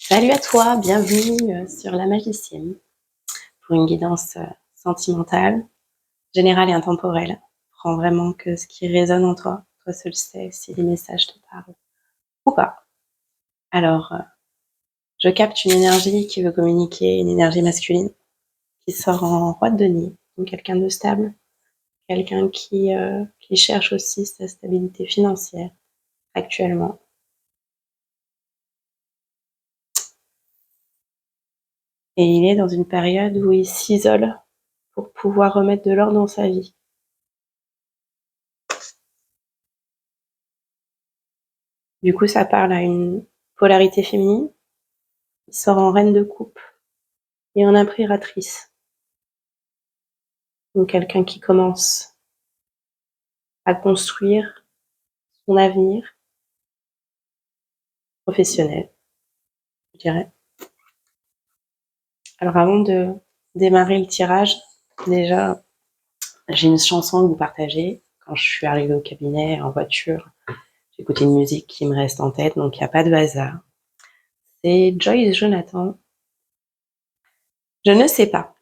Salut à toi, bienvenue sur La Magicienne pour une guidance sentimentale, générale et intemporelle. Prends vraiment que ce qui résonne en toi, toi seul sais si les messages te parlent ou pas. Alors, je capte une énergie qui veut communiquer, une énergie masculine qui sort en roi de denier, donc quelqu'un de stable, quelqu'un qui cherche aussi sa stabilité financière actuellement. Et il est dans une période où il s'isole pour pouvoir remettre de l'ordre dans sa vie. Du coup, ça parle à une polarité féminine. Il sort en reine de coupe et en impératrice. Donc quelqu'un qui commence à construire son avenir professionnel, je dirais. Alors avant de démarrer le tirage, déjà, j'ai une chanson à vous partager. Quand je suis arrivée au cabinet en voiture, j'ai écouté une musique qui me reste en tête, donc il n'y a pas de hasard. C'est Joyce Jonathan. Je ne sais pas.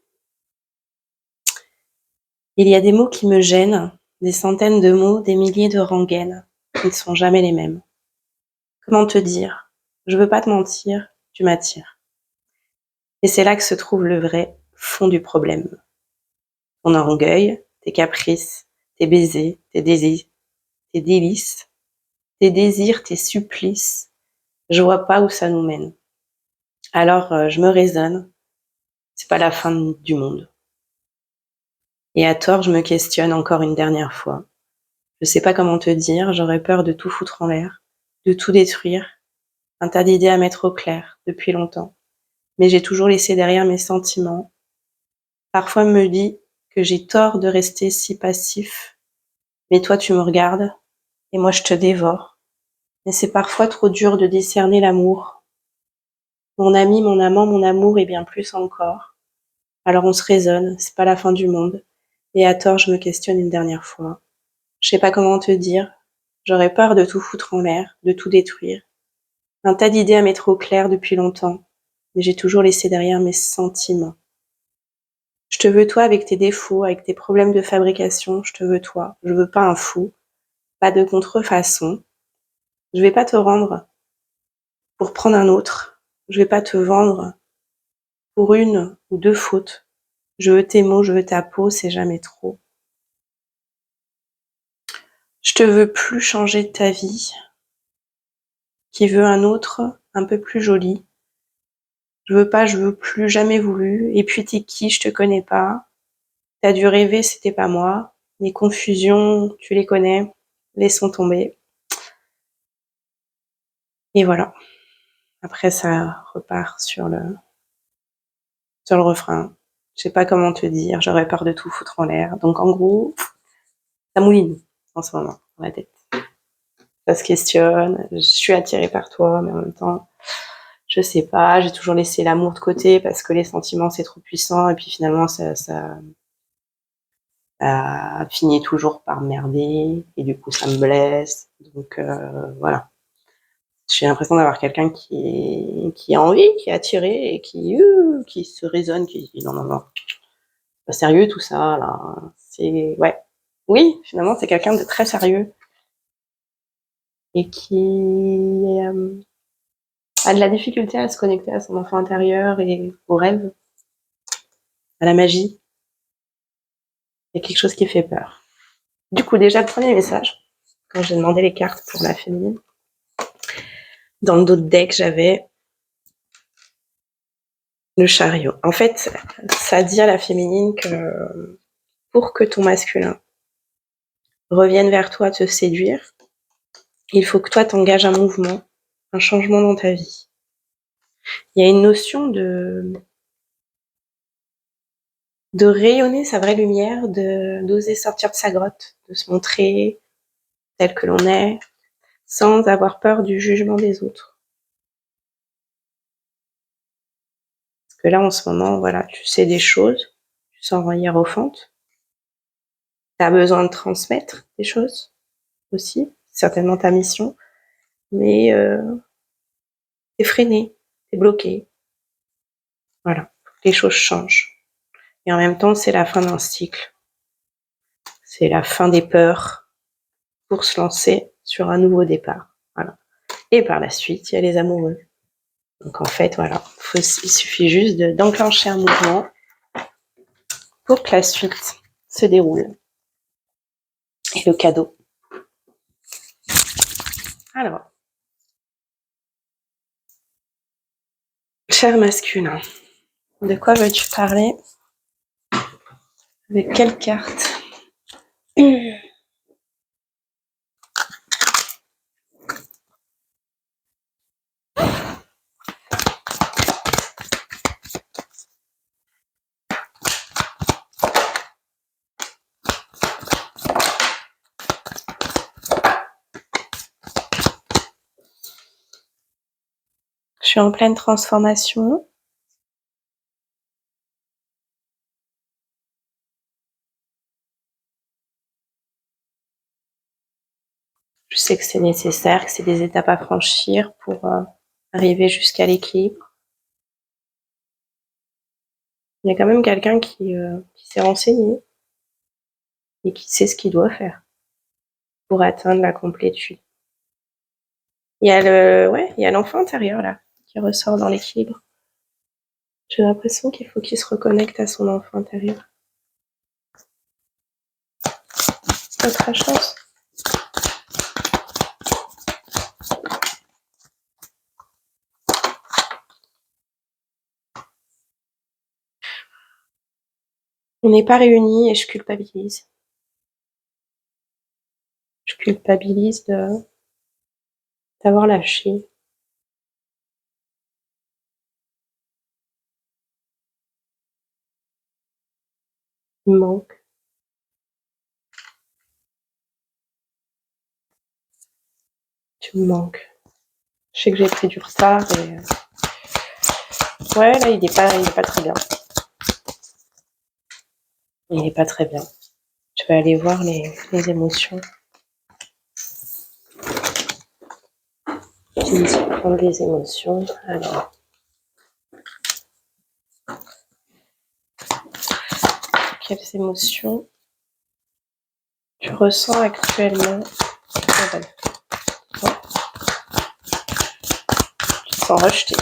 Il y a des mots qui me gênent, des centaines de mots, des milliers de rengaines, qui ne sont jamais les mêmes. Comment te dire? Je veux pas te mentir, tu m'attires. Et c'est là que se trouve le vrai fond du problème. Ton orgueil, tes caprices, tes baisers, tes désirs, tes délices, tes désirs, tes supplices. Je vois pas où ça nous mène. Alors je me raisonne, c'est pas la fin du monde. Et à tort, je me questionne encore une dernière fois. Je sais pas comment te dire, j'aurais peur de tout foutre en l'air, de tout détruire, un tas d'idées à mettre au clair depuis longtemps. Mais j'ai toujours laissé derrière mes sentiments. Parfois me dit que j'ai tort de rester si passif, mais toi tu me regardes, et moi je te dévore. Mais c'est parfois trop dur de discerner l'amour. Mon ami, mon amant, mon amour et bien plus encore. Alors on se raisonne, c'est pas la fin du monde. Et à tort, je me questionne une dernière fois. Je sais pas comment te dire. J'aurais peur de tout foutre en l'air, de tout détruire. Un tas d'idées à mettre au clair depuis longtemps, mais j'ai toujours laissé derrière mes sentiments. Je te veux toi avec tes défauts, avec tes problèmes de fabrication, je te veux toi. Je veux pas un fou, pas de contrefaçon. Je vais pas te rendre pour prendre un autre. Je vais pas te vendre pour une ou deux fautes. Je veux tes mots, je veux ta peau, c'est jamais trop. Je te veux plus changer de ta vie, qui veut un autre un peu plus joli. Je veux pas, je veux plus, jamais voulu. Et puis t'es qui, je te connais pas. T'as dû rêver, c'était pas moi. Les confusions, tu les connais. Laissons tomber. Et voilà. Après, ça repart sur le refrain. Je sais pas comment te dire, j'aurais peur de tout foutre en l'air. Donc en gros, ça mouline en ce moment dans la tête. Ça se questionne, je suis attirée par toi, mais en même temps, je sais pas, j'ai toujours laissé l'amour de côté parce que les sentiments c'est trop puissant et puis finalement ça finit toujours par merder et du coup ça me blesse. Donc voilà. J'ai l'impression d'avoir quelqu'un qui a envie, qui est attiré et qui se raisonne, qui dit non, non, non, pas sérieux tout ça, là. C'est, ouais. Oui, finalement, c'est quelqu'un de très sérieux et qui a de la difficulté à se connecter à son enfant intérieur et aux rêves, à la magie. Il y a quelque chose qui fait peur. Du coup, déjà, le premier message, quand j'ai demandé les cartes pour la féminine, dans le dos de deck, j'avais le chariot. En fait, ça dit à la féminine que pour que ton masculin revienne vers toi te séduire, il faut que toi t'engages un mouvement, un changement dans ta vie. Il y a une notion de rayonner sa vraie lumière, d'oser sortir de sa grotte, de se montrer tel que l'on est, sans avoir peur du jugement des autres. Parce que là, en ce moment, voilà, tu sais des choses, tu sens hiérophante, tu as besoin de transmettre des choses aussi, certainement ta mission, mais t'es freiné. t'es bloqué. Voilà, les choses changent. Et en même temps, c'est la fin d'un cycle. C'est la fin des peurs pour se lancer sur un nouveau départ. Voilà. Et par la suite, il y a les amoureux. Donc en fait, voilà, il suffit juste d'enclencher un mouvement pour que la suite se déroule. Et le cadeau. Alors, cher masculin, de quoi veux-tu parler? Avec quelle carte? Je suis en pleine transformation. Je sais que c'est nécessaire, que c'est des étapes à franchir pour arriver jusqu'à l'équilibre. Il y a quand même quelqu'un qui s'est renseigné et qui sait ce qu'il doit faire pour atteindre la complétude. Il y a l'enfant intérieur là qui ressort dans l'équilibre. J'ai l'impression qu'il faut qu'il se reconnecte à son enfant intérieur. C'est notre chance. On n'est pas réunis et je culpabilise. Je culpabilise d'avoir lâché. Il me manque. Tu me manques. Je sais que j'ai pris du retard et ouais, là il est pas très bien. Il est pas très bien. Je vais aller voir les émotions. Je vais prendre les émotions. Alors, quelles émotions tu ressens actuellement? Tu te sens rejeté.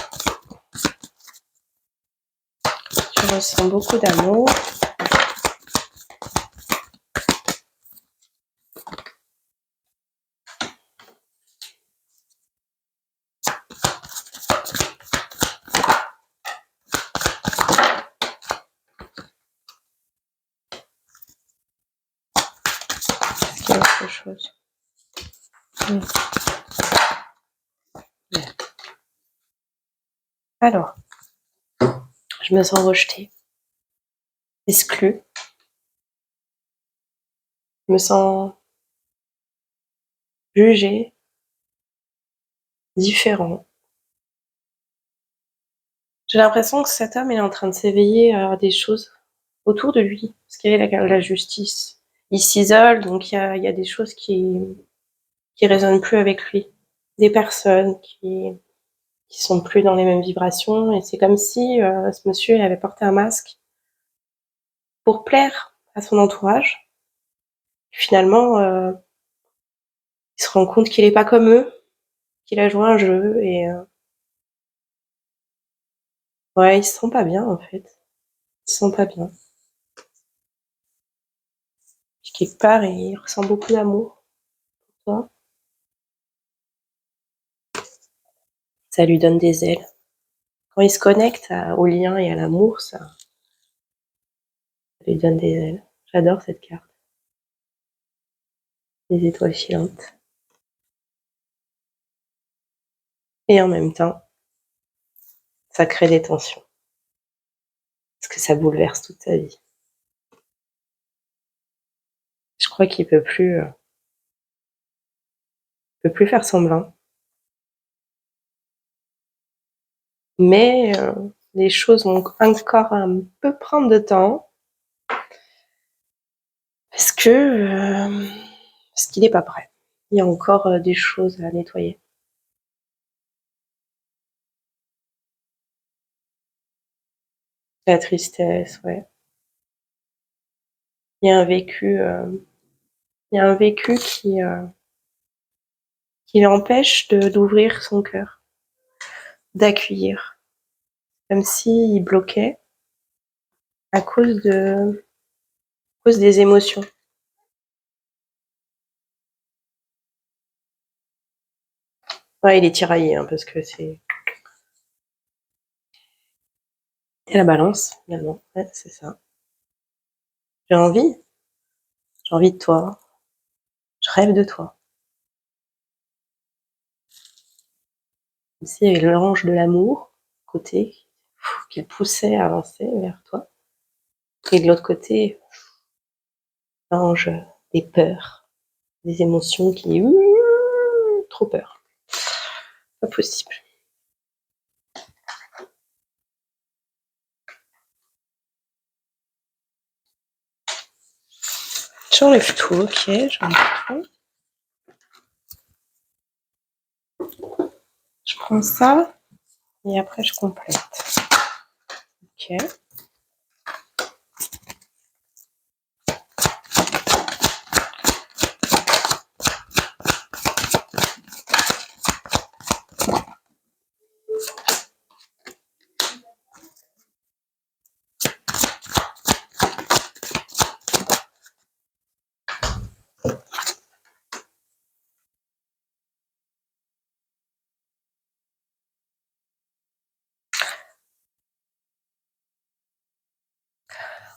Tu ressens beaucoup d'amour. Est-ce qu'il y a autre chose? Alors, je me sens rejetée, exclue. Je me sens jugée, différent. J'ai l'impression que cet homme est en train de s'éveiller à des choses autour de lui, parce qu'il y a la justice. Il s'isole, donc il y a des choses qui résonnent plus avec lui. Des personnes qui sont plus dans les mêmes vibrations, et c'est comme si ce monsieur il avait porté un masque pour plaire à son entourage. Finalement, il se rend compte qu'il est pas comme eux, qu'il a joué un jeu, et ouais, il se sent pas bien en fait. Il se sent pas bien. Puis quelque part, il ressent beaucoup d'amour pour toi. Ça lui donne des ailes. Quand il se connecte au lien et à l'amour, ça lui donne des ailes. J'adore cette carte. Les étoiles filantes. Et en même temps, ça crée des tensions. Parce que ça bouleverse toute sa vie. Je crois qu'il peut plus faire semblant. Mais les choses vont encore un peu prendre de temps. Parce qu'il n'est pas prêt. Il y a encore des choses à nettoyer. La tristesse, ouais. Il y a un vécu, qui l'empêche d'ouvrir son cœur, d'accueillir, comme s'il bloquait à cause des émotions. Ouais, il est tiraillé, hein, parce que c'est et la balance, finalement. Ouais, c'est ça. J'ai envie, j'ai envie de toi, je rêve de toi. Comme s'il y avait l'ange de l'amour, côté, qui le poussait à avancer vers toi. Et de l'autre côté, l'ange des peurs, des émotions qui trop peur. Pas possible. J'enlève tout, ok, j'enlève tout. Je prends ça et après je complète. Ok.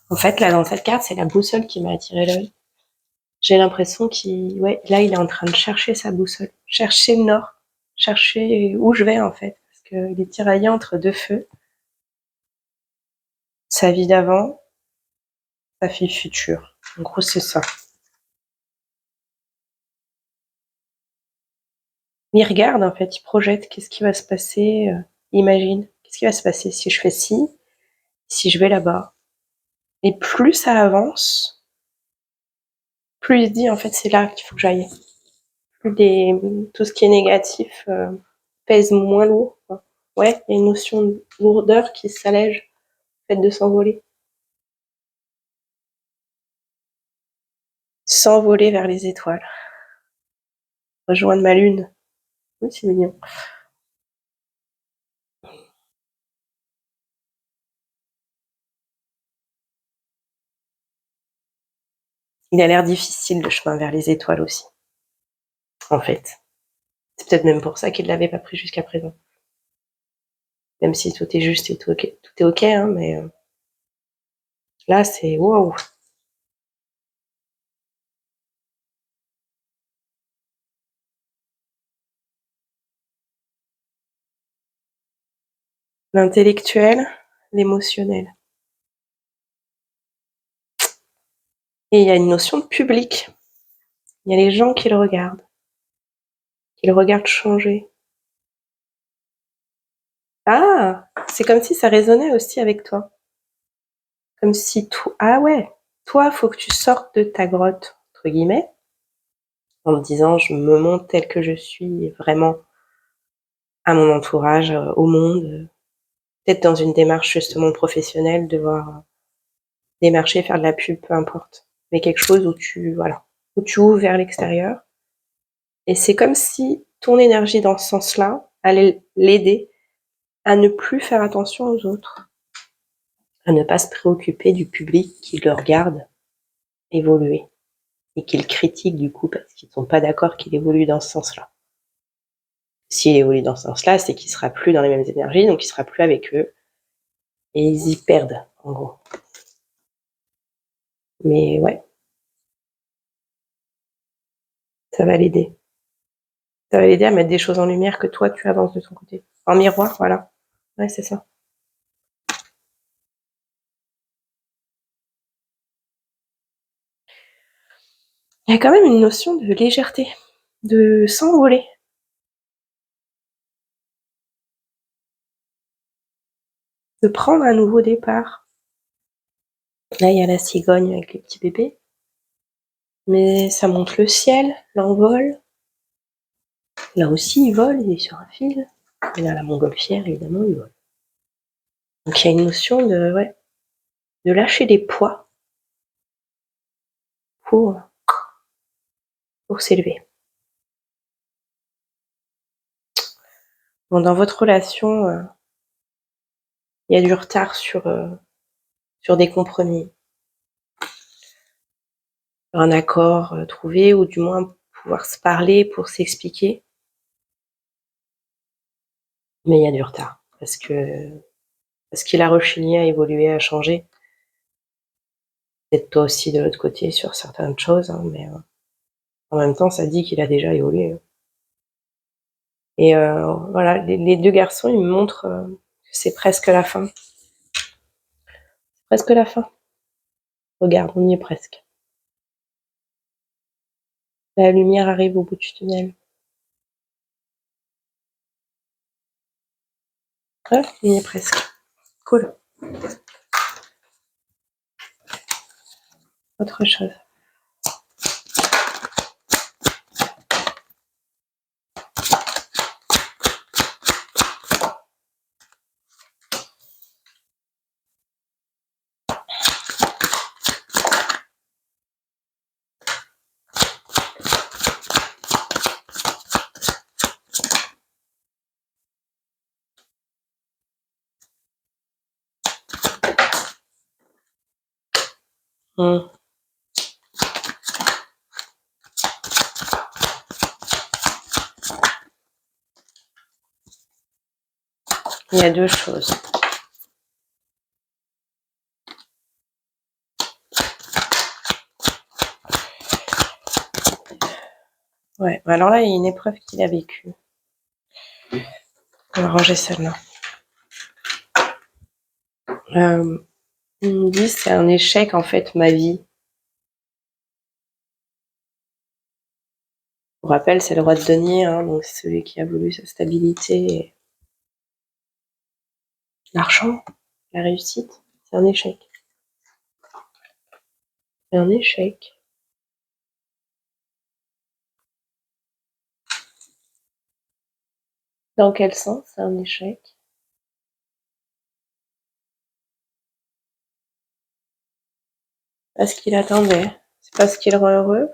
En fait, là, dans cette carte, c'est la boussole qui m'a attiré l'œil. J'ai l'impression là, il est en train de chercher sa boussole, chercher le nord, chercher où je vais, en fait. Parce qu'il est tiraillé entre deux feux. Sa vie d'avant, sa vie future. En gros, c'est ça. Il regarde, en fait, il projette qu'est-ce qui va se passer, imagine, qu'est-ce qui va se passer si je fais ci, si je vais là-bas. Et plus ça avance, plus il se dit, en fait, c'est là qu'il faut que j'aille. Tout ce qui est négatif pèse moins lourd. Quoi. Ouais, il y a une notion de lourdeur qui s'allège, le fait de s'envoler. S'envoler vers les étoiles. Rejoindre ma lune. Oui, c'est mignon. Il a l'air difficile le chemin vers les étoiles aussi, en fait. C'est peut-être même pour ça qu'il ne l'avait pas pris jusqu'à présent. Même si tout est juste et tout est ok, hein, mais là c'est waouh. L'intellectuel, l'émotionnel. Et il y a une notion de public. Il y a les gens qui le regardent changer. Ah, c'est comme si ça résonnait aussi avec toi. Comme si toi, ah ouais, toi, faut que tu sortes de ta grotte, entre guillemets, en te disant, je me montre telle que je suis, vraiment à mon entourage, au monde, peut-être dans une démarche justement professionnelle, devoir démarcher, faire de la pub, peu importe. Mais quelque chose voilà, où tu ouvres vers l'extérieur. Et c'est comme si ton énergie dans ce sens-là allait l'aider à ne plus faire attention aux autres, à ne pas se préoccuper du public qui le regarde évoluer et qui le critique du coup parce qu'ils ne sont pas d'accord qu'il évolue dans ce sens-là. S'il évolue dans ce sens-là, c'est qu'il sera plus dans les mêmes énergies, donc il sera plus avec eux et ils y perdent, en gros. Mais ouais, ça va l'aider. Ça va l'aider à mettre des choses en lumière que toi, tu avances de ton côté. En miroir, voilà. Ouais, c'est ça. Il y a quand même une notion de légèreté, de s'envoler. De prendre un nouveau départ. Là, il y a la cigogne avec les petits bébés. Mais ça montre le ciel, l'envol. Là aussi, il vole, il est sur un fil. Et là, la montgolfière, évidemment, il vole. Donc il y a une notion de, ouais, de lâcher des poids pour s'élever. Bon, dans votre relation, il y a du retard sur des compromis, un accord trouvé, ou du moins pouvoir se parler pour s'expliquer. Mais il y a du retard parce qu'il a rechigné, a évolué, a changé. Peut-être toi aussi de l'autre côté sur certaines choses, hein, mais en même temps, ça dit qu'il a déjà évolué. Et voilà, les 2 garçons, ils me montrent que c'est presque la fin. Presque la fin. Regarde, on y est presque. La lumière arrive au bout du tunnel. Ouais, on y est presque. Cool. Autre chose. Mmh. Il y a 2 choses. Ouais, alors là, il y a une épreuve qu'il a vécue. On va ranger celle-là. Il me dit: «C'est un échec, en fait, ma vie». Pour rappel, c'est le roi de denier, hein, donc c'est celui qui a voulu sa stabilité et l'argent, la réussite. C'est un échec. C'est un échec. Dans quel sens c'est un échec? Pas ce qu'il attendait? C'est pas ce qui le rend heureux?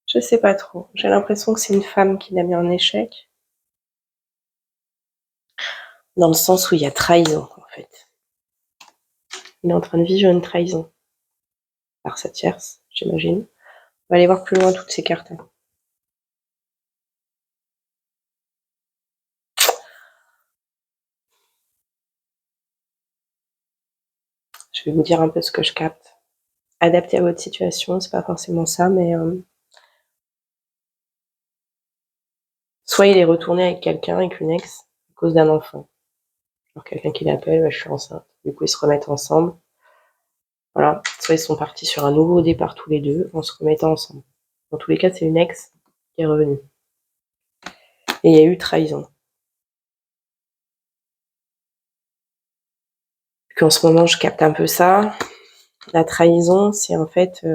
Je sais pas trop. J'ai l'impression que c'est une femme qui l'a mis en échec, dans le sens où il y a trahison, en fait. Il est en train de vivre une trahison par sa tierce, j'imagine. On va aller voir plus loin toutes ces cartes. Je vais vous dire un peu ce que je capte. Adapté à votre situation, c'est pas forcément ça, mais soit il est retourné avec quelqu'un, avec une ex, à cause d'un enfant. Genre quelqu'un qui l'appelle, je suis enceinte. Du coup, ils se remettent ensemble. Voilà. Soit ils sont partis sur un nouveau départ tous les deux, en se remettant ensemble. Dans tous les cas, c'est une ex qui est revenue. Et il y a eu trahison. Puis en ce moment, je capte un peu ça. La trahison, c'est en fait...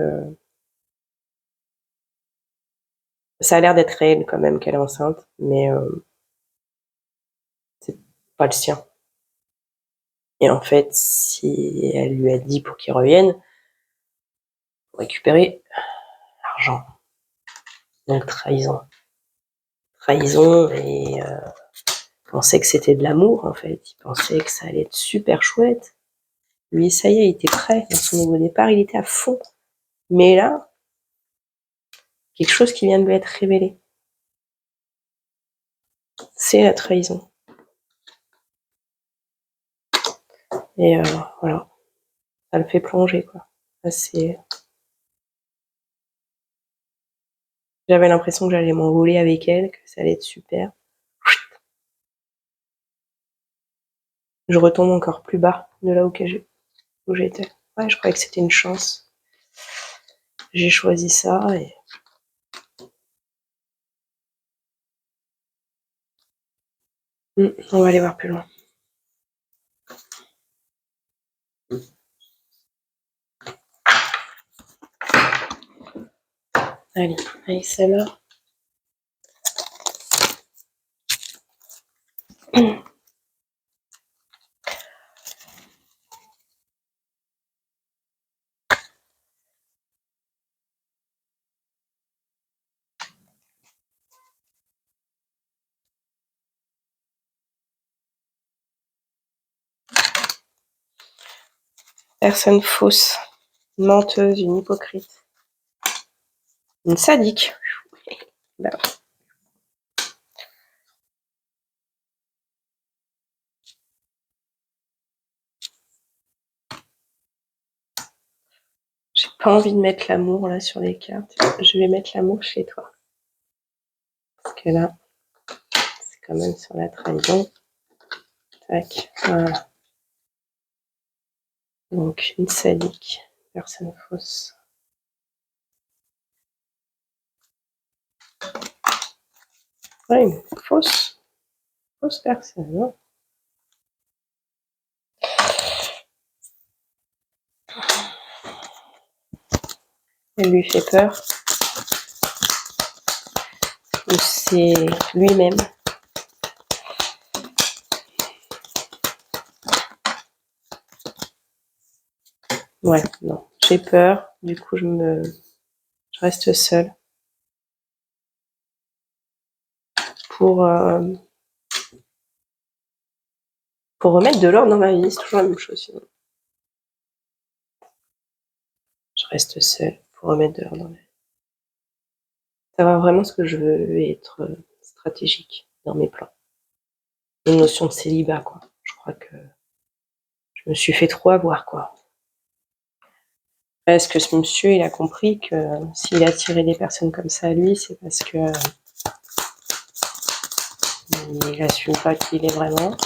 ça a l'air d'être réel quand même qu'elle est enceinte, mais c'est pas le sien. Et en fait, si elle lui a dit pour qu'il revienne, pour récupérer l'argent. Donc trahison. Trahison, et il pensait que c'était de l'amour en fait. Il pensait que ça allait être super chouette. Lui, ça y est, il était prêt. Dans son nouveau départ, il était à fond. Mais là, quelque chose qui vient de lui être révélé. C'est la trahison. Et voilà. Ça le fait plonger, quoi. C'est... J'avais l'impression que j'allais m'envoler avec elle, que ça allait être super. Je retombe encore plus bas de là où j'étais. Ouais, je croyais que c'était une chance. J'ai choisi ça et... on va aller voir plus loin. Allez, avec celle-là. Personne fausse, une menteuse, une hypocrite, une sadique. Bah. J'ai pas envie de mettre l'amour là sur les cartes. Je vais mettre l'amour chez toi. Parce que là, c'est quand même sur la trahison. Tac, voilà. Donc une sadique, personne fausse. Ouais, une fausse personne. Hein. Elle lui fait peur. Ou c'est lui-même. Ouais, non. J'ai peur. Du coup, je reste seule. Pour remettre de l'ordre dans ma vie, c'est toujours la même chose. Sinon. Je reste seule pour remettre de l'ordre dans ma vie. Savoir vraiment ce que je veux et être stratégique dans mes plans. Une notion de célibat, quoi. Je crois que je me suis fait trop avoir, quoi. Est-ce que ce monsieur, il a compris que s'il a attiré des personnes comme ça à lui, c'est parce que il assume pas qui il est vraiment.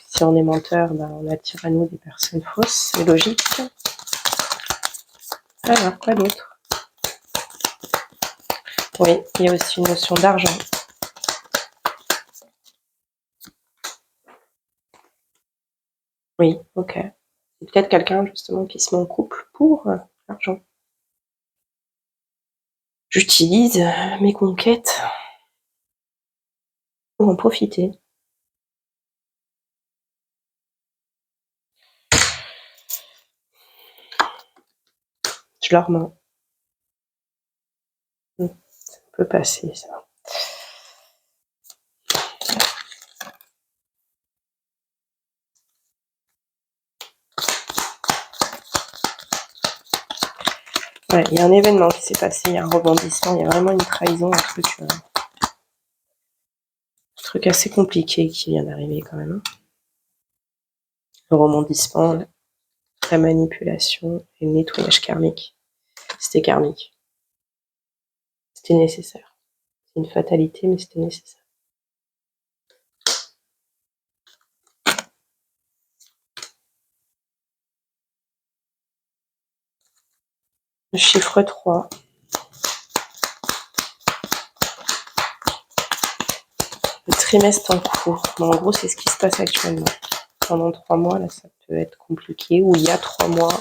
Si on est menteur, ben on attire à nous des personnes fausses, c'est logique. Alors, quoi d'autre? Oui, il y a aussi une notion d'argent. Oui, ok. C'est peut-être quelqu'un justement qui se met en couple pour l'argent. J'utilise mes conquêtes pour en profiter. Je leur mens. Ça peut passer, ça. Ouais, il y a un événement qui s'est passé, il y a un rebondissement, il y a vraiment une trahison, un truc assez compliqué qui vient d'arriver quand même. Le rebondissement, la manipulation et le nettoyage karmique. C'était karmique. C'était nécessaire. C'est une fatalité, mais c'était nécessaire. Le chiffre 3. Le trimestre en cours. Bon, en gros, c'est ce qui se passe actuellement. Pendant 3 mois, là, ça peut être compliqué. Ou il y a 3 mois.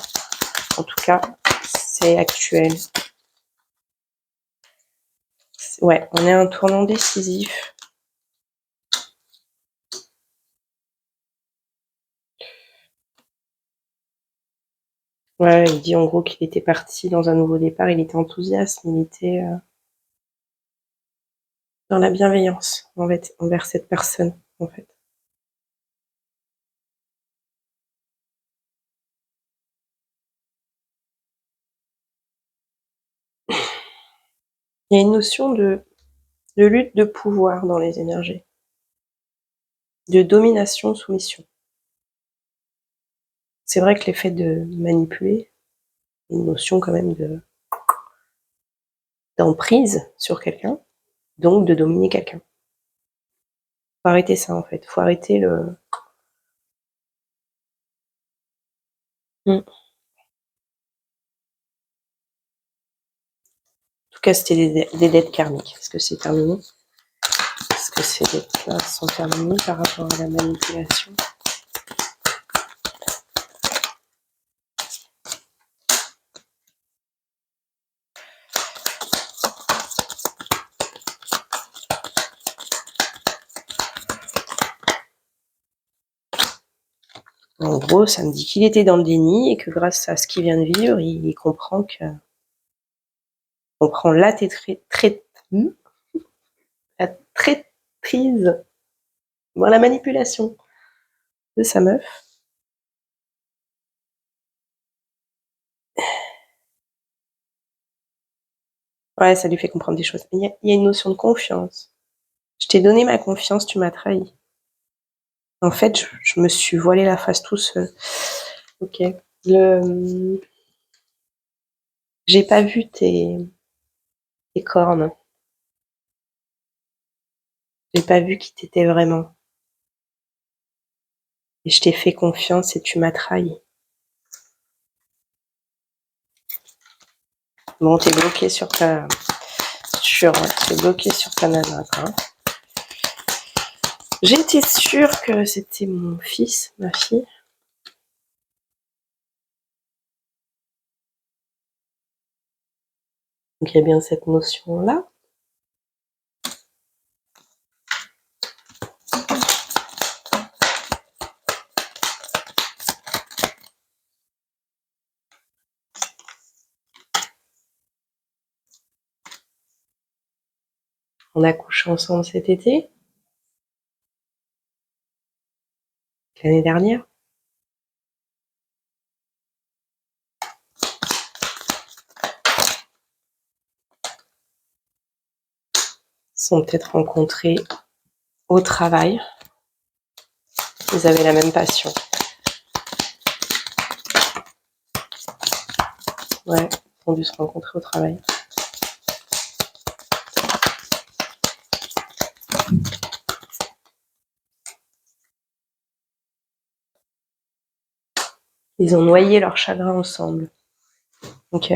En tout cas, c'est actuel. Ouais, on est à un tournant décisif. Ouais, il dit en gros qu'il était parti dans un nouveau départ. Il était enthousiaste, il était dans la bienveillance envers cette personne, en fait. Il y a une notion de lutte de pouvoir dans les énergies, de domination, soumission. C'est vrai que l'effet de manipuler, une notion quand même d'emprise sur quelqu'un, donc de dominer quelqu'un. Faut arrêter ça en fait, faut arrêter le... En tout cas, c'était des dettes karmiques. Est-ce que c'est terminé? Est-ce que ces dettes-là sont terminées par rapport à la manipulation? En gros, ça me dit qu'il était dans le déni et que grâce à ce qu'il vient de vivre, il comprend que... On prend la traîtrise, bon, la manipulation de sa meuf. Ouais, ça lui fait comprendre des choses. Il y a une notion de confiance. Je t'ai donné ma confiance, tu m'as trahi. En fait, je me suis voilé la face tout seul. Ok. J'ai pas vu tes cornes. J'ai pas vu qui t'étais vraiment. Et je t'ai fait confiance et tu m'as trahi. Bon, t'es bloqué sur ta nana, quoi. J'étais sûre que c'était mon fils, ma fille. Donc il y a bien cette notion-là. On a couché ensemble cet été, l'année dernière. Ils se sont peut-être rencontrés au travail. Ils avaient la même passion. Ouais, ils ont dû se rencontrer au travail. Ils ont noyé leur chagrin ensemble. Ok.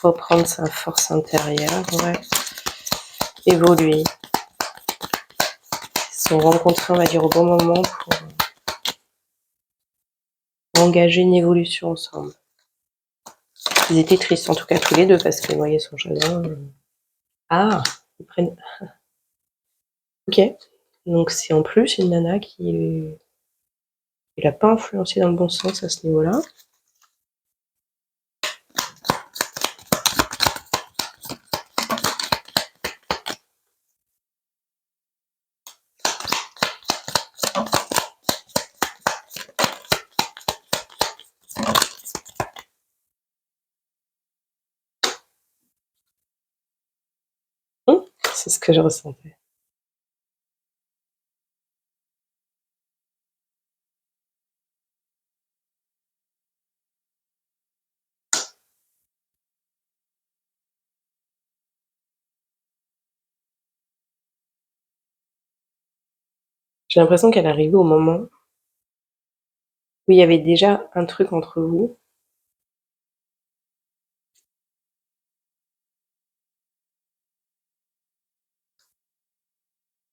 Reprendre sa force intérieure, ouais. Évoluer. Ils se sont rencontrés, on va dire, au bon moment pour engager une évolution ensemble. Ils étaient tristes, en tout cas tous les deux, parce qu'ils noyaient son chagrin. Ah, ils prennent. Ok. Donc c'est en plus une nana qui l'a pas influencé dans le bon sens à ce niveau-là. C'est ce que je ressentais. J'ai l'impression qu'elle arrivait au moment où il y avait déjà un truc entre vous.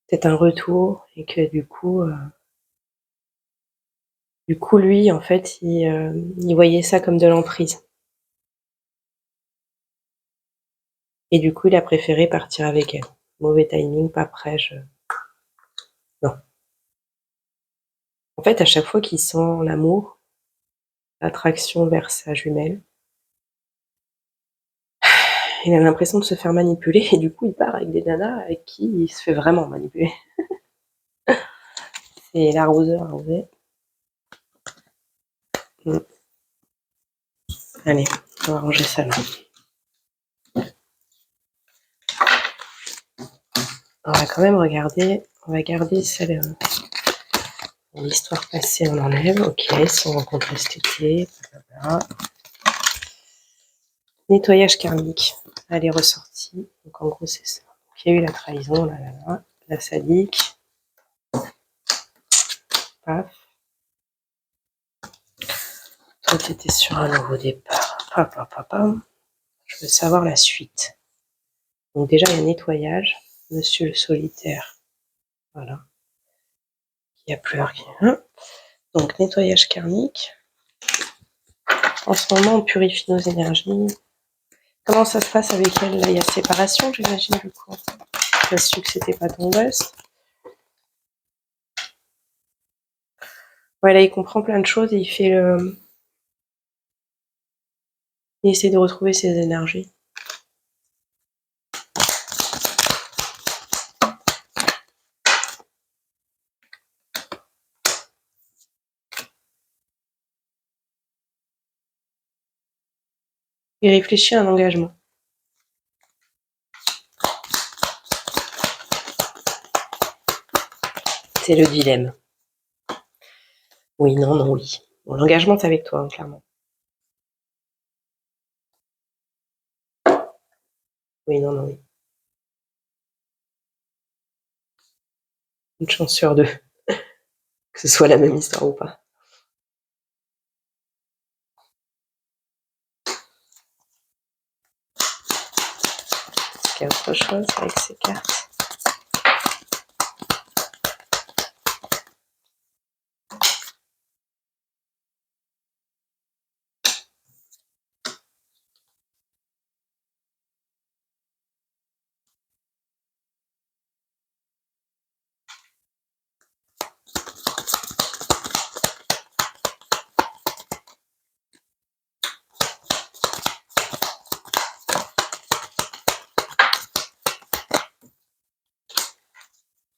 Peut-être un retour et que du coup lui, en fait, il voyait ça comme de l'emprise. Et du coup, il a préféré partir avec elle. Mauvais timing, pas prêt, non. En fait, à chaque fois qu'il sent l'amour, l'attraction vers sa jumelle, il a l'impression de se faire manipuler et du coup, il part avec des nanas avec qui il se fait vraiment manipuler. C'est l'arroseur arrosé. Allez, on va ranger ça là. On va quand même regarder, on va garder celle, l'histoire passée, on enlève. Ok, ils se sont rencontrés cet été. Blablabla. Nettoyage karmique. Elle est ressortie. Donc en gros, c'est ça. Donc, il y a eu la trahison, la sadique. Paf. Toi, tu étais sur un nouveau départ. Je veux savoir la suite. Donc déjà, il y a nettoyage. Monsieur le solitaire. Voilà. Qui a pleuré. Donc nettoyage karmique. En ce moment, on purifie nos énergies. Comment ça se passe avec elle là? Il y a séparation, j'imagine, du coup. Tu as su que c'était pas ton gosse. Ouais, là, il comprend plein de choses et il essaie de retrouver ses énergies. Il réfléchit à un engagement. C'est le dilemme. Oui, non, non, oui. Bon, l'engagement, c'est avec toi, hein, clairement. Oui, non, non, oui. Une chance sur deux. Que ce soit la même histoire ou pas. Est-ce qu'il y a autre chose avec ces cartes?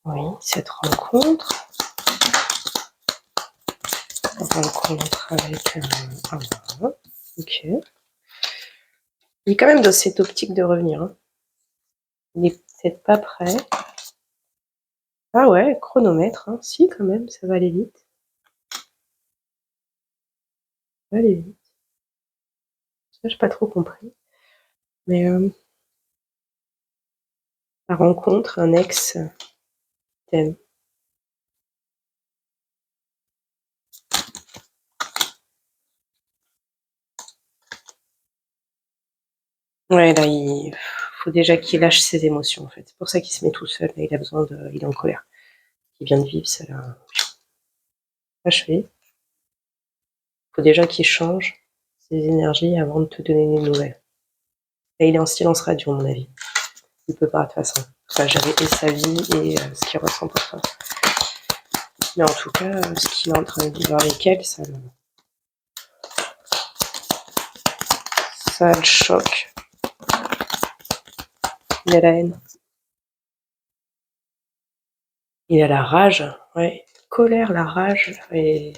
Oui, cette rencontre. Rencontre avec un... Ok. Il est quand même dans cette optique de revenir. Hein. Il n'est peut-être pas prêt. Ah ouais, chronomètre. Hein. Si, quand même, ça va aller vite. Ça va aller vite. Ça, j'ai pas trop compris. Mais la rencontre, un ex t'aime. Ouais, là, il faut déjà qu'il lâche ses émotions, en fait. C'est pour ça qu'il se met tout seul. Là, il a besoin de... Il est en colère. Il vient de vivre, ça l'a achevé. Il faut déjà qu'il change ses énergies avant de te donner des nouvelles. Là, il est en silence radio, à mon avis. Il peut pas, de toute façon. Enfin, gérer et sa vie et ce qu'il ressent pour toi. Mais en tout cas, ce qu'il est en train de vivre avec elle, ça le choque. Il a la haine. Il a la rage, ouais. Colère, la rage, et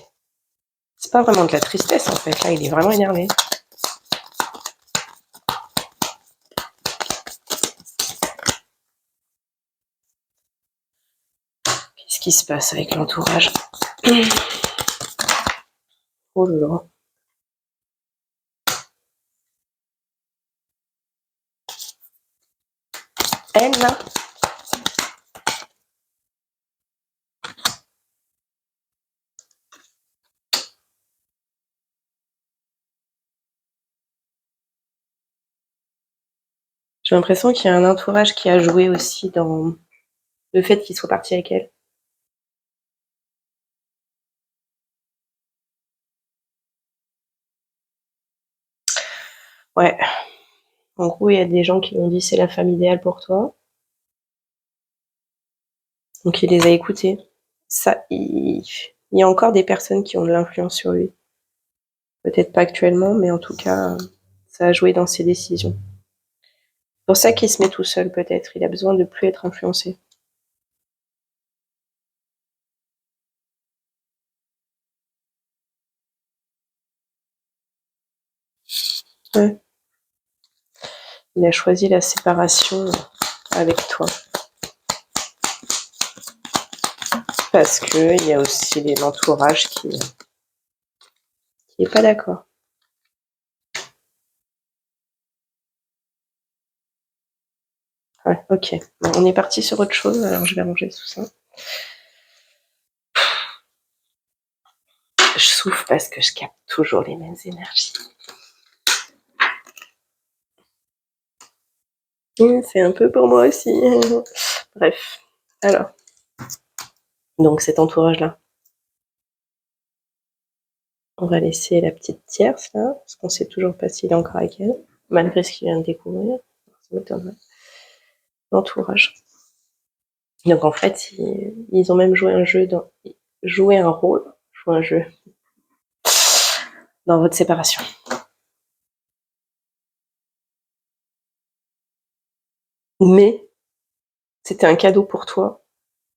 c'est pas vraiment de la tristesse en fait. Là, il est vraiment énervé. Qu'est-ce qui se passe avec l'entourage? Oh là là. Elle, là? J'ai l'impression qu'il y a un entourage qui a joué aussi dans le fait qu'il soit parti avec elle. Ouais. En gros, il y a des gens qui lui ont dit c'est la femme idéale pour toi. Donc il les a écoutés. Ça, il y a encore des personnes qui ont de l'influence sur lui. Peut-être pas actuellement, mais en tout cas, ça a joué dans ses décisions. C'est pour ça qu'il se met tout seul, peut-être. Il a besoin de plus être influencé. Ouais. Il a choisi la séparation avec toi. Parce que il y a aussi l'entourage qui est pas d'accord. Ouais, ok. Bon, on est parti sur autre chose, alors je vais ranger tout ça. Je souffle parce que je capte toujours les mêmes énergies. C'est un peu pour moi aussi. Bref. Alors. Donc cet entourage-là. On va laisser la petite tierce là, parce qu'on sait toujours pas s'il est encore avec elle, malgré ce qu'il vient de découvrir. Ça m'étonnerait. L'entourage. Donc en fait, ils ont même joué un jeu joué un rôle, joué un jeu dans votre séparation. Mais c'était un cadeau pour toi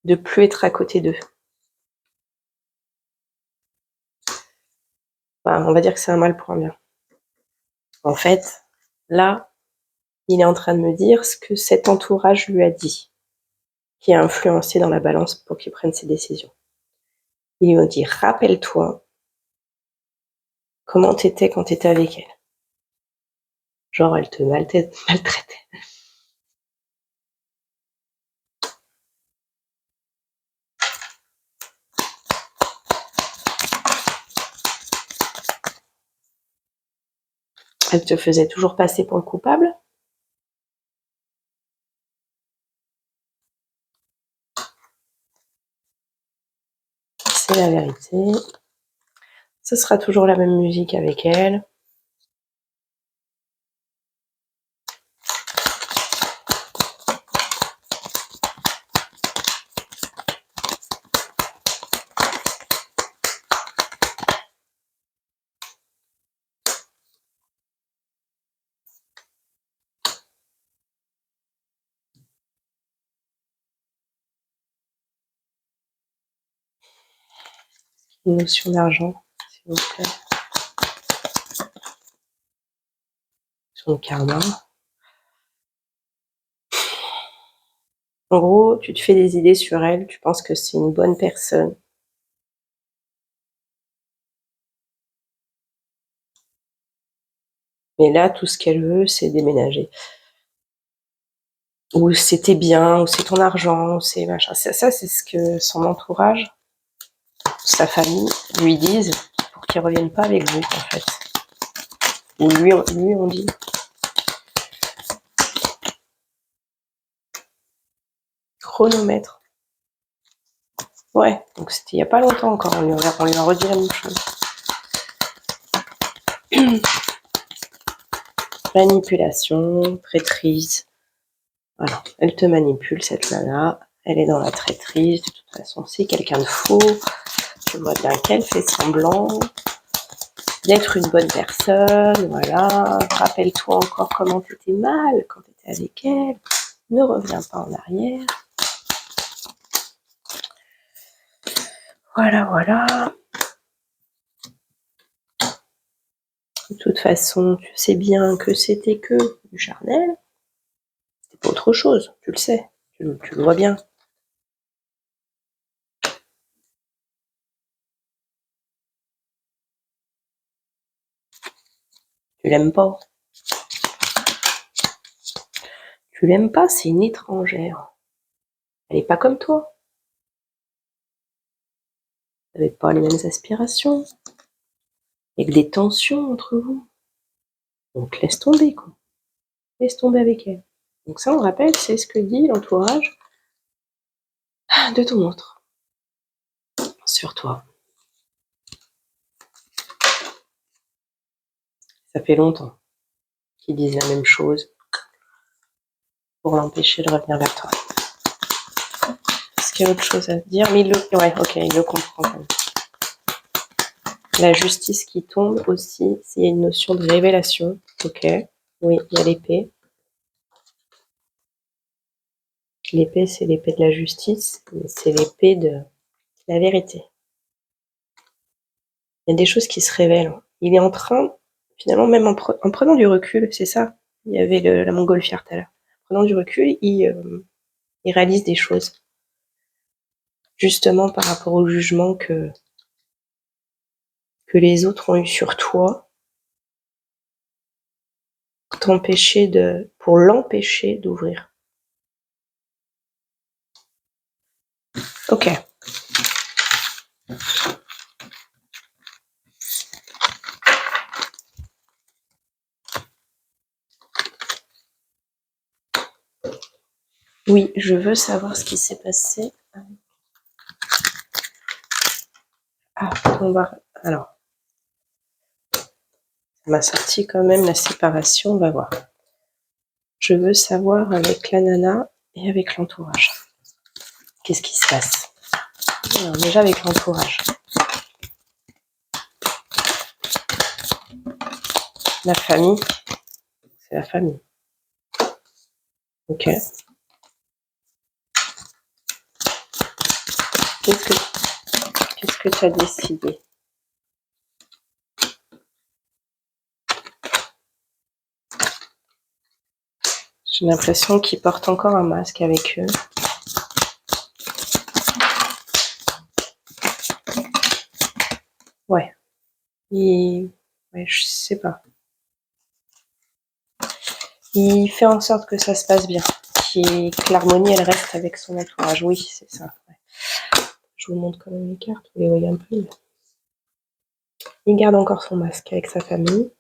de plus être à côté d'eux. Enfin, on va dire que c'est un mal pour un bien. En fait, Là, il est en train de me dire ce que cet entourage lui a dit, qui a influencé dans la balance pour qu'il prenne ses décisions. Il me dit, rappelle-toi comment t'étais quand t'étais avec elle. Genre, elle te maltraitait. Elle te faisait toujours passer pour le coupable. C'est la vérité. Ce sera toujours la même musique avec elle. Une notion d'argent, s'il vous plaît. Sur le karma. En gros, tu te fais des idées sur elle, tu penses que c'est une bonne personne. Mais là, tout ce qu'elle veut, c'est déménager. Ou c'était bien, ou c'est ton argent, ou c'est machin. Ça, c'est ce que son entourage, sa famille, lui disent pour qu'il revienne pas avec vous, en fait. Ou lui on dit. Chronomètre. Ouais, donc c'était il y a pas longtemps encore, on lui a redit la même chose. Manipulation, traîtrise. Voilà, elle te manipule, cette nana. Elle est dans la traîtrise. De toute façon, c'est quelqu'un de faux. Tu vois bien qu'elle fait semblant d'être une bonne personne. Voilà. Rappelle-toi encore comment t'étais mal quand t'étais avec elle. Ne reviens pas en arrière. Voilà, voilà. De toute façon, tu sais bien que c'était que du charnel. C'était pas autre chose. Tu le sais. Tu le vois bien. Tu l'aimes pas. Tu l'aimes pas, c'est une étrangère. Elle est pas comme toi. Vous n'avez pas les mêmes aspirations. Il y a que des tensions entre vous. Donc laisse tomber, quoi. Laisse tomber avec elle. Donc ça, on rappelle, c'est ce que dit l'entourage de ton autre sur toi. Ça fait longtemps qu'ils disent la même chose pour l'empêcher de revenir vers toi. Est-ce qu'il y a autre chose à dire? Mais il le comprend quand même. La justice qui tombe aussi, s'il y a une notion de révélation. Ok. Oui, il y a l'épée. L'épée, c'est l'épée de la justice, mais c'est l'épée de la vérité. Il y a des choses qui se révèlent. Il est en train, finalement, même en prenant du recul, c'est ça. Il y avait la montgolfière tout à l'heure. En prenant du recul, il réalise des choses. Justement par rapport au jugement que les autres ont eu sur toi, pour l'empêcher d'ouvrir. Ok. Oui, je veux savoir ce qui s'est passé. Ah, alors, ça m'a sorti quand même la séparation, on va voir. Je veux savoir avec la nana et avec l'entourage. Qu'est-ce qui se passe? Alors, déjà avec l'entourage. La famille, c'est la famille. Ok. Qu'est-ce que tu as décidé? J'ai l'impression qu'ils portent encore un masque avec eux. Ouais. Ouais, je sais pas. Il fait en sorte que ça se passe bien. Que l'harmonie, elle reste avec son entourage. Oui, c'est ça. Ouais. Je vous montre quand même les cartes, vous les voyez un peu. Il garde encore son masque avec sa famille.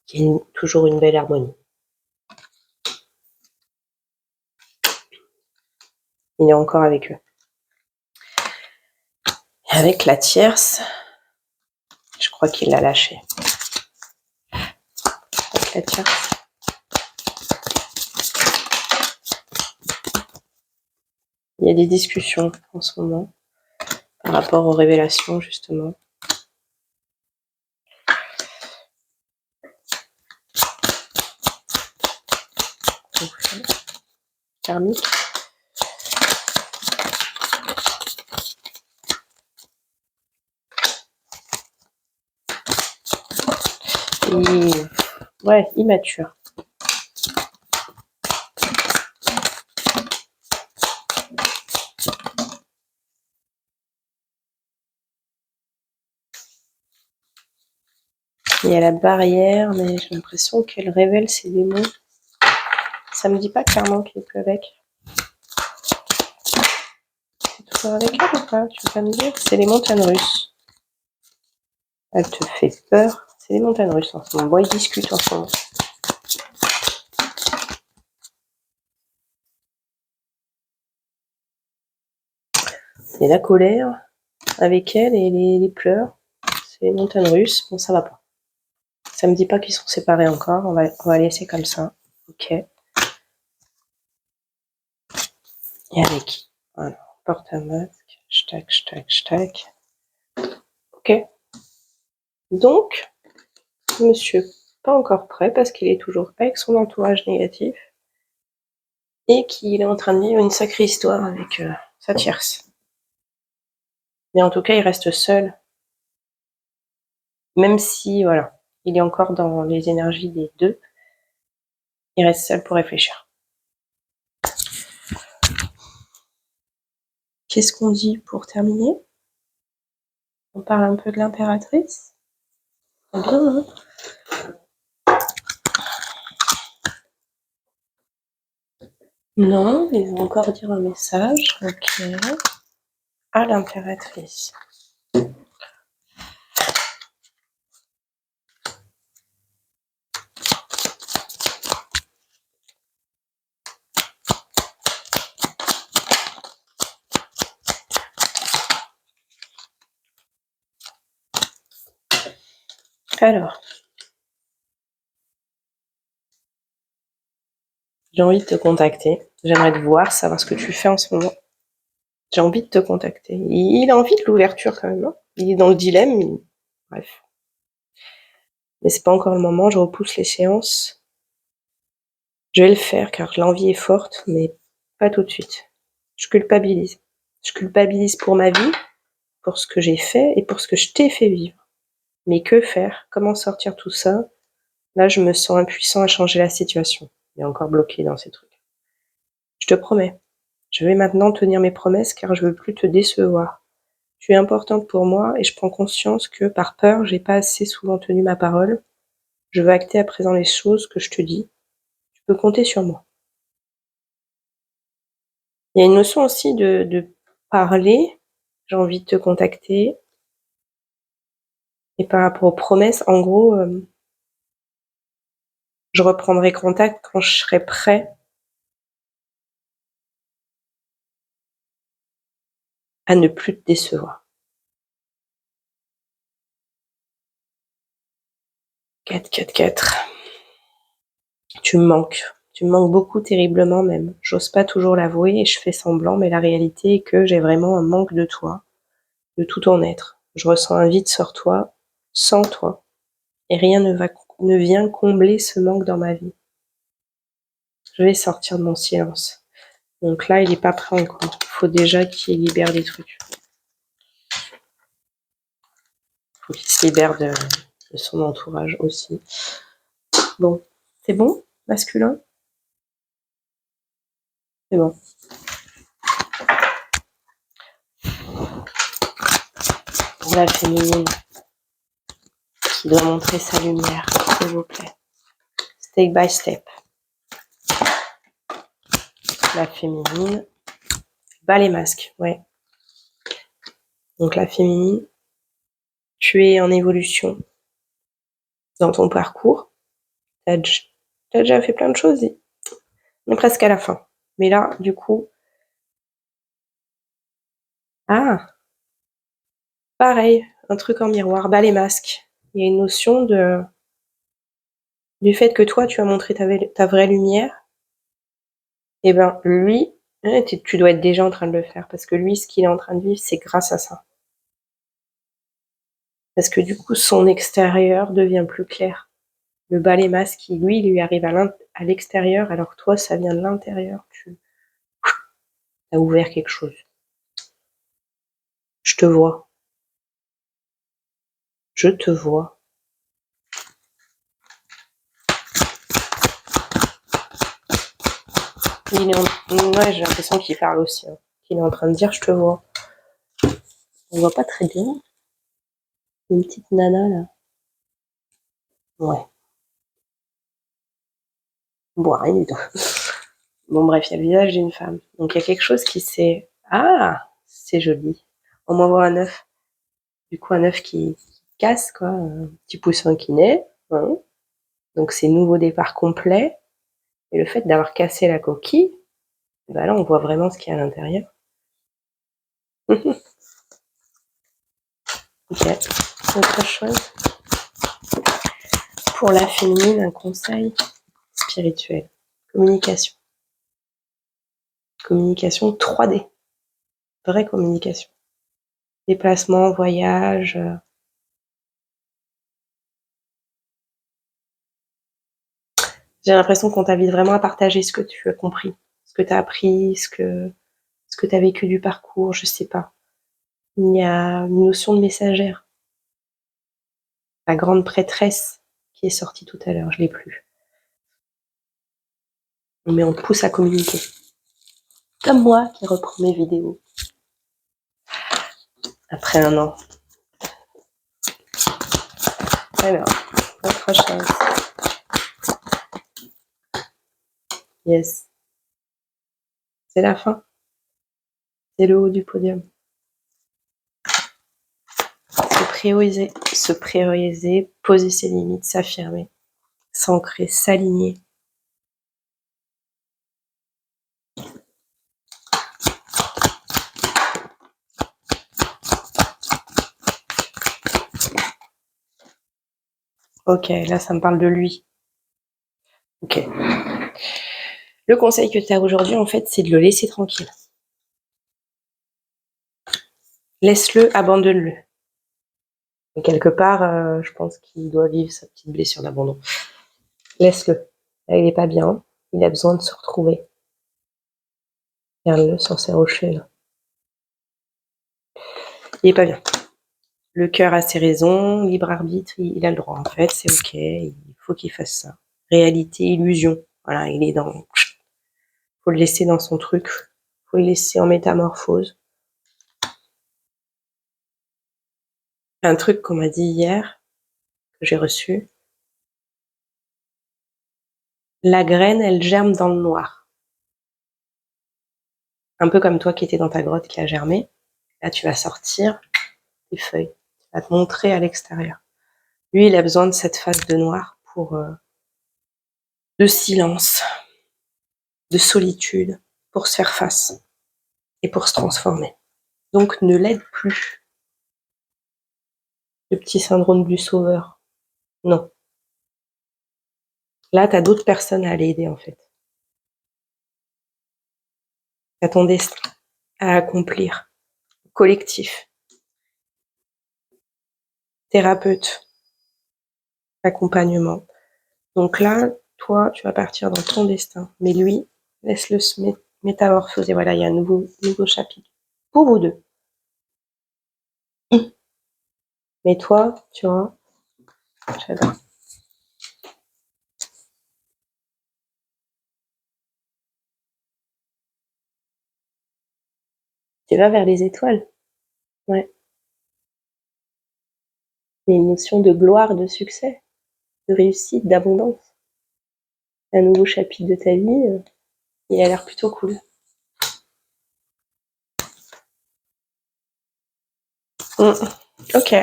Il y a toujours une belle harmonie. Il est encore avec eux. Et avec la tierce, je crois qu'il l'a lâché. Avec la tierce. Il y a des discussions en ce moment par rapport aux révélations, justement. Karmique. Et ouais, immature. Il y a la barrière, mais j'ai l'impression qu'elle révèle ses démons. Ça me dit pas clairement qu'il est plus avec. C'est toujours avec elle ou pas? Tu veux pas me dire? C'est les montagnes russes. Elle te fait peur. C'est les montagnes russes en ce moment. Bon, ils discutent en ce moment. C'est la colère avec elle et les pleurs. C'est les montagnes russes. Bon, ça va pas. Ça me dit pas qu'ils sont séparés encore. On va laisser comme ça. Ok. Et avec qui? Voilà. Porte un masque. Tac. Ok. Donc, monsieur, pas encore prêt parce qu'il est toujours avec son entourage négatif et qu'il est en train de vivre une sacrée histoire avec sa tierce. Mais en tout cas, il reste seul. Même si, voilà, il est encore dans les énergies des deux, il reste seul pour réfléchir. Qu'est-ce qu'on dit pour terminer? On parle un peu de l'impératrice? C'est bien, hein? Non, ils vont encore dire un message. Ok. À l'impératrice. Alors, j'ai envie de te contacter. J'aimerais te voir, savoir ce que tu fais en ce moment. J'ai envie de te contacter. Il a envie de l'ouverture quand même. Hein, il est dans le dilemme. Bref. Mais c'est pas encore le moment. Je repousse les séances. Je vais le faire car l'envie est forte, mais pas tout de suite. Je culpabilise. Je culpabilise pour ma vie, pour ce que j'ai fait et pour ce que je t'ai fait vivre. Mais que faire? Comment sortir tout ça? Là, je me sens impuissant à changer la situation. Il est encore bloqué dans ces trucs. Je te promets. Je vais maintenant tenir mes promesses car je veux plus te décevoir. Tu es importante pour moi et je prends conscience que, par peur, j'ai pas assez souvent tenu ma parole. Je veux acter à présent les choses que je te dis. Tu peux compter sur moi. Il y a une notion aussi de parler. J'ai envie de te contacter. Et par rapport aux promesses, en gros, je reprendrai contact quand je serai prêt à ne plus te décevoir. 4. Tu me manques. Tu me manques beaucoup, terriblement même. J'ose pas toujours l'avouer et je fais semblant, mais la réalité est que j'ai vraiment un manque de toi, de tout ton être. Je ressens un vide sur toi, sans toi, et rien ne vient combler ce manque dans ma vie. Je vais sortir de mon silence. Donc là, il est pas prêt encore. Il faut déjà qu'il libère des trucs. Il faut qu'il se libère de son entourage aussi. Bon, c'est bon? masculin? C'est bon. La féminine qui doit montrer sa lumière, s'il vous plaît. Step by step. La féminine. Bas les masques, ouais. Donc la féminine, tu es en évolution dans ton parcours. T'as déjà fait plein de choses. On est presque à la fin. Mais là, du coup... Ah, pareil, un truc en miroir, bas les masques. Il y a une notion du fait que toi, tu as montré ta vraie lumière. Et ben lui, tu dois être déjà en train de le faire. Parce que lui, ce qu'il est en train de vivre, c'est grâce à ça. Parce que du coup, son extérieur devient plus clair. Le bas les masques, qui lui arrive à l'extérieur, alors que toi, ça vient de l'intérieur. Tu as ouvert quelque chose. Je te vois. Je te vois. Ouais, j'ai l'impression qu'il parle aussi. Hein. Qu'il est en train de dire, je te vois. On voit pas très bien. Une petite nana, là. Ouais. Bon, rien du tout. Bon, bref, il y a le visage d'une femme. Donc, il y a quelque chose qui s'est... Ah, c'est joli. On m'envoie un œuf. Du coup, un œuf qui casse, quoi. Un petit poussin qui naît. Hein. Donc, c'est nouveau départ complet. Et le fait d'avoir cassé la coquille, bah là, on voit vraiment ce qu'il y a à l'intérieur. Ok. Autre chose. Pour la féminine, un conseil spirituel. Communication. Communication 3D. Vraie communication. Déplacement, voyage. J'ai l'impression qu'on t'invite vraiment à partager ce que tu as compris, ce que tu as appris, ce que tu as vécu du parcours, je sais pas. Il y a une notion de messagère. La grande prêtresse qui est sortie tout à l'heure, je l'ai plus. Mais on te pousse à communiquer. Comme moi qui reprends mes vidéos. Après un an. Alors, autre chose. Yes. C'est la fin. C'est le haut du podium. Se prioriser, poser ses limites, s'affirmer, s'ancrer, s'aligner. Ok, là ça me parle de lui. Ok. Le conseil que tu as aujourd'hui, en fait, c'est de le laisser tranquille. Laisse-le, abandonne-le. Et quelque part, je pense qu'il doit vivre sa petite blessure d'abandon. Laisse-le. Là, il est pas bien. Il a besoin de se retrouver. Regarde-le sur ces rochers, là. Il est pas bien. Le cœur a ses raisons, libre arbitre, il a le droit, en fait, c'est ok, il faut qu'il fasse ça. Réalité, illusion. Voilà, il est dans... Faut le laisser dans son truc. Faut le laisser en métamorphose. Un truc qu'on m'a dit hier, que j'ai reçu. La graine, elle germe dans le noir. Un peu comme toi qui étais dans ta grotte qui a germé. Là, tu vas sortir tes feuilles. Tu vas te montrer à l'extérieur. Lui, il a besoin de cette phase de noir pour de silence, de solitude, pour se faire face et pour se transformer. Donc, ne l'aide plus. Le petit syndrome du sauveur. Non. Là, tu as d'autres personnes à l'aider, en fait. Tu as ton destin à accomplir. Collectif. Thérapeute. Accompagnement. Donc là, toi, tu vas partir dans ton destin. Mais lui, laisse-le se métamorphoser. Voilà, il y a un nouveau chapitre. Pour vous deux. Mais toi, tu vois, j'adore. Tu vas vers les étoiles. Ouais. Il y a une notion de gloire, de succès, de réussite, d'abondance. Un nouveau chapitre de ta vie, il a l'air plutôt cool. Ok.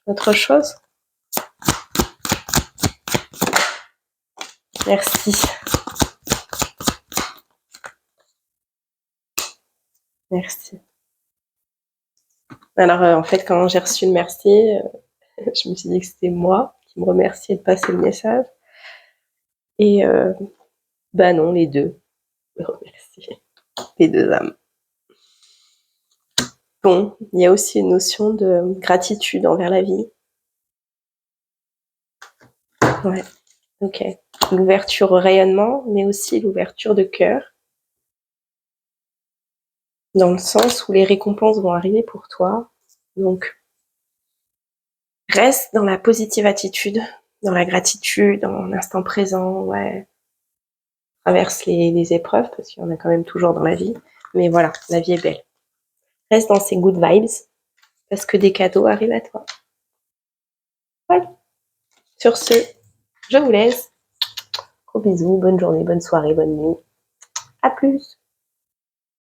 Autre chose? Merci. Merci. Alors, en fait, quand j'ai reçu le merci, je me suis dit que c'était moi qui me remerciais de passer le message. Et bah non, les deux me remercient. Les deux âmes. Bon, il y a aussi une notion de gratitude envers la vie. Ouais, ok. L'ouverture au rayonnement, mais aussi l'ouverture de cœur, dans le sens où les récompenses vont arriver pour toi. Donc, reste dans la positive attitude, dans la gratitude, dans l'instant présent, ouais. Traverse les épreuves, parce qu'il y en a quand même toujours dans la vie. Mais voilà, la vie est belle. Reste dans ces good vibes, parce que des cadeaux arrivent à toi. Voilà. Sur ce, je vous laisse. Gros bisous, bonne journée, bonne soirée, bonne nuit. À plus.